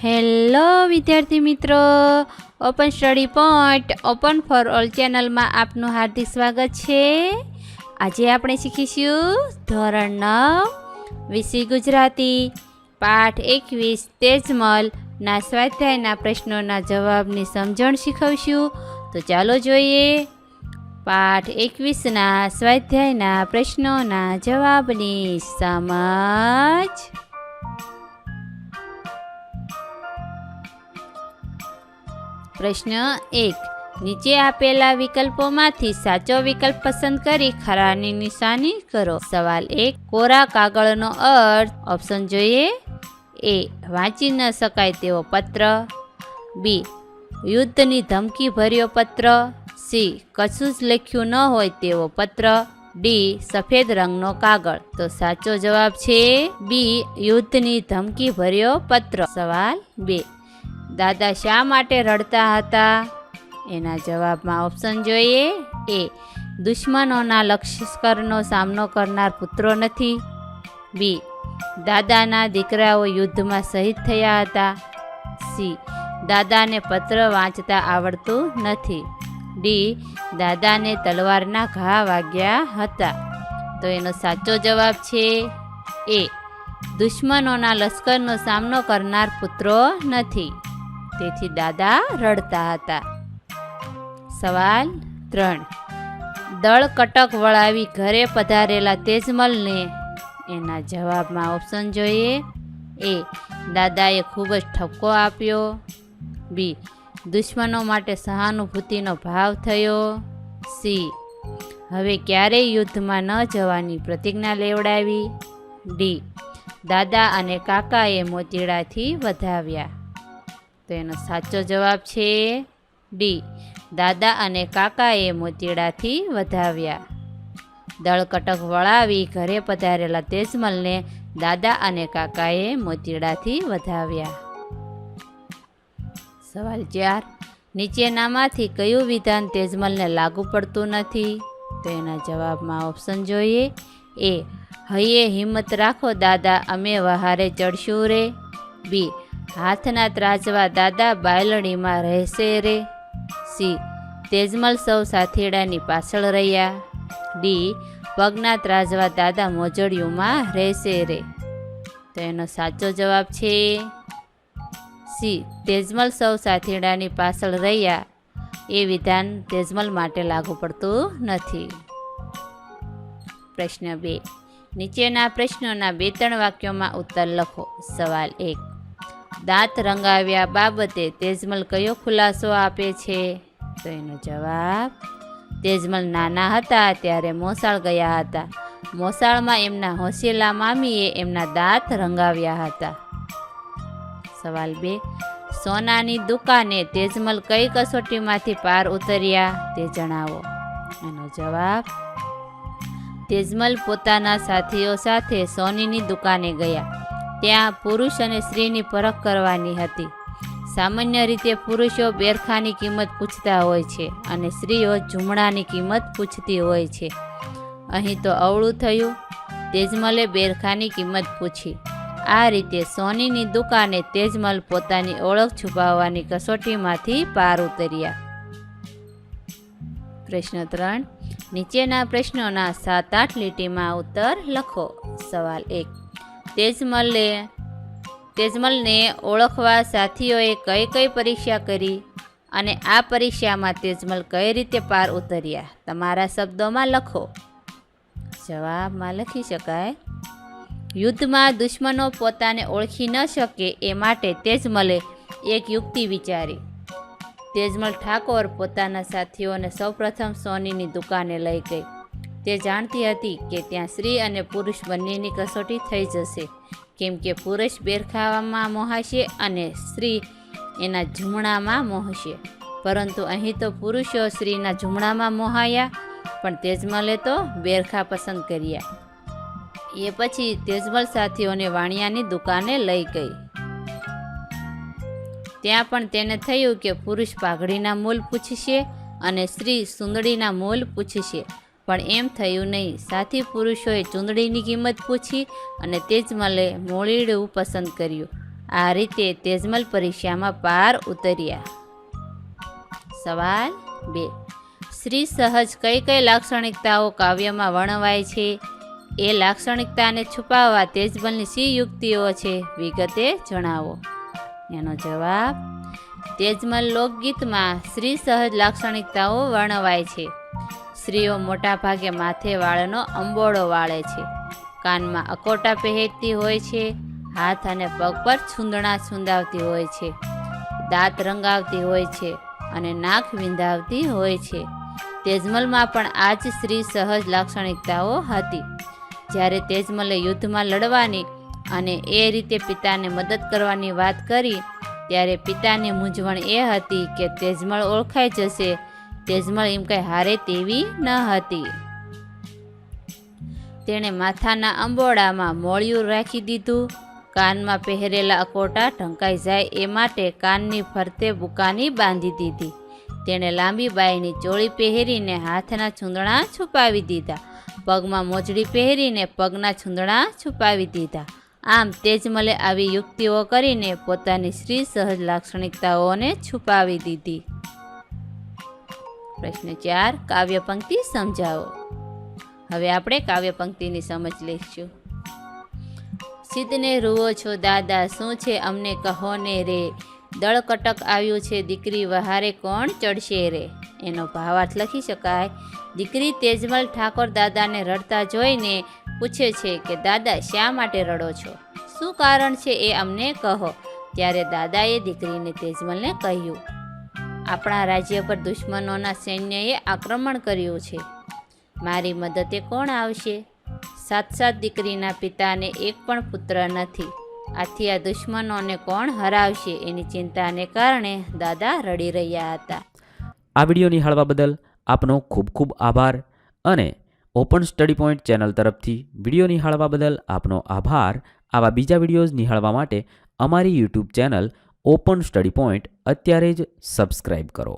Hello વિદ્યાર્થી મિત્રો, open study point open for all ચેનલમાં આપનું હાર્દિક સ્વાગત છે. આજે આપણે શીખીશું ધોરણ 9 વિષય ગુજરાતી પાઠ 21 તેજમલના સ્વાધ્યાયના પ્રશ્નોના જવાબની સમજણ શીખવશું. તો ચાલો જોઈએ પાઠ 21ના સ્વાધ્યાયના પ્રશ્નોના જવાબની સમજ. પ્રશ્ન 1. નીચે આપેલા વિકલ્પોમાંથી સાચો વિકલ્પ પસંદ કરી ખરાની નિશાની કરો. સવાલ 1. કોરા કાગળનો અર્થ. ઓપ્શન જોઈએ. એ. વાંચી ન શકાય તેવો પત્ર. બી. યુદ્ધની ધમકી ભર્યો પત્ર. સી. કશું જ લખ્યું ન હોય તેવો પત્ર. ડી. સફેદ રંગનો કાગળ. તો સાચો જવાબ છે બી. યુદ્ધની ધમકી ભર્યો પત્ર. સવાલ 2. દાદા શા માટે રડતા હતા? એના જવાબમાં ઓપ્શન જોઈએ. એ. દુશ્મનોના લશ્કરનો સામનો કરનાર પુત્રો નથી. બી. દાદાના દીકરાઓ યુદ્ધમાં શહીદ થયા હતા. સી. દાદાને પત્ર વાંચતા આવડતું નથી. ડી. દાદાને તલવારના ઘા વાગ્યા હતા. તો એનો સાચો જવાબ છે એ. દુશ્મનોના લશ્કરનો સામનો કરનાર પુત્રો નથી, તેથી દાદા રડતા હતા. સવાલ 3. દળ કટક વળાવી ઘરે પધારેલા તેજમલને. એના જવાબમાં ઓપ્શન જોઈએ. એ. દાદાએ ખૂબ જ ઠપકો આપ્યો. બી. દુશ્મનો માટે સહાનુભૂતિનો ભાવ થયો. સી. હવે ક્યારેય યુદ્ધમાં ન જવાની પ્રતિજ્ઞા લેવડાવી. ડી. દાદા અને કાકાએ મોતીડાથી વધાવ્યા. તો એનો સાચો જવાબ છે ડી. દાદા અને કાકાએ મોતીડાથી વધાવ્યા. દળકટક વળાવી ઘરે પધારેલા તેજમલને દાદા અને કાકાએ મોતીડાથી વધાવ્યા. સવાલ 4. નીચેનામાંથી કયું વિધાન તેજમલને લાગુ પડતું નથી? તો એના જવાબમાં ઓપ્શન જોઈએ. એ. હૈયે હિંમત રાખો દાદા, અમે વહારે ચડશું રે. બી. હાથના ત્રાજવા દાદા બાયલડીમાં રહેશે રે. સી. તેજમલ સૌ સાથીડાની પાછળ રહ્યા. ડી. પગના ત્રાજવા દાદા મોજડિયુંમાં રહેશે રે. તો એનો સાચો જવાબ છે સી. તેજમલ સૌ સાથીડાની પાછળ રહ્યા એ વિધાન તેજમલ માટે લાગુ પડતું નથી. પ્રશ્ન 2. નીચેના પ્રશ્નોના 2-3 વાક્યોમાં ઉત્તર લખો. સવાલ 1. દાંત રંગાવ્યા બાબતે તેજમલ કયો ખુલાસો આપે છે? તો એનો જવાબ. તેજમલ નાના હતા ત્યારે મોસાળ ગયા હતા. મોસાળમાં એમના હોશિયાલા મામીએ એમના દાંત રંગાવ્યા હતા. સવાલ 2. સોનાની દુકાને તેજમલ કઈ કસોટીમાંથી પાર ઉતર્યા તે જણાવો. એનો જવાબ. તેજમલ પોતાના સાથીઓ સાથે સોનીની દુકાને ગયા. ત્યાં પુરુષ અને સ્ત્રીની પરખ કરવાની હતી. સામાન્ય રીતે પુરુષો બેરખાની કિંમત પૂછતા હોય છે અને સ્ત્રીઓ ઝૂમડાની કિંમત પૂછતી હોય છે. અહીં તો અવળું થયું. તેજમલે બેરખાની કિંમત પૂછી. આ રીતે સોનીની દુકાને તેજમલ પોતાની ઓળખ છુપાવવાની કસોટીમાંથી પાર ઉતર્યા. પ્રશ્ન 3. નીચેના પ્રશ્નોના 7-8 લીટીમાં ઉત્તર લખો. સવાલ 1. તેજમલને ઓળખવા સાથીઓએ કઈ કઈ પરીક્ષા કરી અને આ પરીક્ષામાં તેજમલ કઈ રીતે પાર ઉતર્યા? તમારા શબ્દોમાં લખો. જવાબમાં લખી શકાય. યુદ્ધમાં દુશ્મનો પોતાને ઓળખી ન શકે એ માટે તેજમલે એક યુક્તિ વિચારી. તેજમલ ઠાકોર પોતાના સાથીઓને સૌપ્રથમ સોનીની દુકાને લઈ ગઈ. તે જાણતી હતી કે ત્યાં સ્ત્રી અને પુરુષ બંનેની કસોટી થઈ જશે, કેમ કે પુરુષ બેરખાવામાં મોહાશે અને સ્ત્રી એના ઝૂમણામાં મોહશે. પરંતુ અહીં તો પુરુષો સ્ત્રીના ઝૂમણામાં મોહાયા, પણ તેજમલે તો બેરખા પસંદ કર્યા. એ પછી તેજમલ સાથીઓને વાણિયાની દુકાને લઈ ગઈ. ત્યાં પણ તેને થયું કે પુરુષ પાઘડીના મૂલ પૂછશે અને સ્ત્રી સુંદડીના મૂલ પૂછશે, પણ એમ થયું નહીં. સાથી પુરુષોએ ચૂંદડીની કિંમત પૂછી અને તેજમલે મોળીડું પસંદ કર્યું. આ રીતે તેજમલ પરીક્ષામાં પાર ઉતર્યા. સવાલ 2. શ્રી સહજ કઈ કઈ લાક્ષણિકતાઓ કાવ્યમાં વર્ણવાય છે? એ લાક્ષણિકતાને છુપાવવા તેજમલની શી યુક્તિઓ છે? વિગતે જણાવો. એનો જવાબ: તેજમલ લોકગીતમાં શ્રી સહજ લાક્ષણિકતાઓ વર્ણવાય છે. સ્ત્રીઓ મોટા ભાગે માથે વાળનો અંબોળો વાળે છે, કાનમાં અકોટા પહેરતી હોય છે, હાથ અને પગ પર છૂંદણા છૂંદાવતી હોય છે, દાંત રંગાવતી હોય છે અને નાક વિંધાવતી હોય છે. તેજમલમાં પણ આ જ શ્રી સહજ લાક્ષણિકતાઓ હતી. જ્યારે તેજમલે યુદ્ધમાં લડવાની અને એ રીતે પિતાને મદદ કરવાની વાત કરી ત્યારે પિતાની મૂંઝવણ એ હતી કે તેજમલ ઓળખાઈ જશે. તેજમલ એમ કંઈ હારે તેવી ન હતી. તેણે માથાના અંબોડામાં મોળિયું રાખી દીધું. કાનમાં પહેરેલા અકોટા ઢંકાઈ જાય એ માટે કાનની ફરતે બુકાની બાંધી દીધી. તેણે લાંબી બાઈની ચોળી પહેરીને હાથના છૂંદણા છુપાવી દીધા. પગમાં મોજડી પહેરીને પગના છૂંદણા છુપાવી દીધા. આમ તેજમલે આવી યુક્તિઓ કરીને પોતાની શ્રી સહજ લાક્ષણિકતાઓને છુપાવી દીધી. પ્રશ્ન 4. કાવ્ય પંક્તિ સમજાવો. હવે આપણે કાવ્ય પંક્તિની સમજ લઈશું. સિદ્ધને રૂવો છો દાદા, શું છે અમને કહો ને રે, દળકટક આવ્યું છે દીકરી વહારે કોણ ચડશે રે. એનો ભાવાર્થ લખી શકાય. દીકરી તેજમલ ઠાકોર દાદાને રડતા જોઈને પૂછે છે કે દાદા શા માટે રડો છો, શું કારણ છે એ અમને કહો. ત્યારે દાદાએ દીકરીને તેજમલને કહ્યું, આપણા રાજ્ય પર દુશ્મનોના સૈન્યએ આક્રમણ કર્યું છે, મારી મદદે કોણ આવશે? સાત દીકરીના પિતાને એક પણ પુત્ર નથી, આથી આ દુશ્મનોને કોણ હરાવશે એની ચિંતાને કારણે દાદા રડી રહ્યા હતા. આ વિડીયો નિહાળવા બદલ આપનો ખૂબ ખૂબ આભાર અને ઓપન સ્ટડી પોઈન્ટ ચેનલ તરફથી વિડીયો નિહાળવા બદલ આપનો આભાર. આવા બીજા વિડીયોઝ નિહાળવા માટે અમારી YouTube channel open study point અત્યારે જ સબસ્ક્રાઈબ કરો.